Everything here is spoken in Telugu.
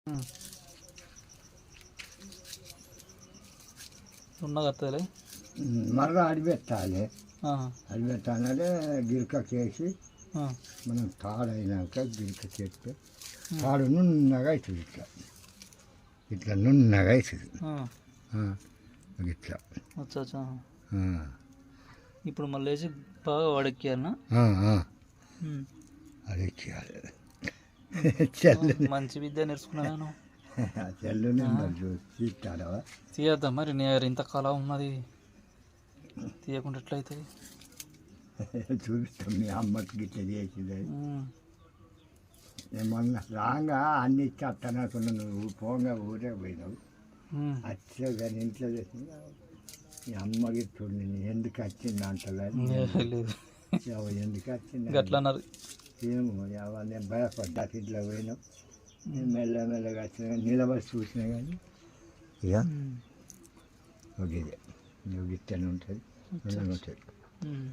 హ్మ్. ఉన్నగత్తలే మరలా అడిపెట్టాలి. ఆహా! అడిపెట్టాలంటే గిరకకేసి ఆ! మనం తాడైనాక గిరక చేస్తే హ్మ్. తాడు నున్నగా అవుతుంది. ఇట్లా ఇట్లా నున్నగా అవుతుంది. ఆ! ఇట్లా అచ్చా! అచ్చా! ఆ. ఇప్పుడు మళ్ళేసి బాగా వడెక్కియాలనా? ఆ, ఆ. హ్మ్. అడెక్కియాలి. మంచి విద్య నేర్చుకున్నా నేను. చెల్లు నెంబర్ చూసి ఇస్తాడవా? తీయద్దా మరి నీ దగ్గర ఇంత కళ ఉన్నది, తీయకుండా ఎట్లయితుంది? చూపిస్తాం మీ అమ్మకి గిట్ల చేసింది. హ్మ్. నేను మొన్న రాగా అన్ని ఇచ్చేస్తాననుకున్నా, నువ్వు పోగా ఊరే పోయినావు. హ్మ్. వచ్చే కానీ ఇంట్లో చేసిన మీ అమ్మకి చూడు నేను ఎందుకు వచ్చింది అంటలేదు. లేదు ఎందుకు వచ్చింది గట్లా అన్నారు. ఏమో నేను భయపడ్డా. ఇంట్లో పోయినాం, నేను మెల్లమెల్లగా వచ్చిన నిలబడి చూసినా కానీ ఇక ఒక ఇదే నువ్వు ఇట్టనే ఉంటుంది ఉంటుంది. హ్మ్.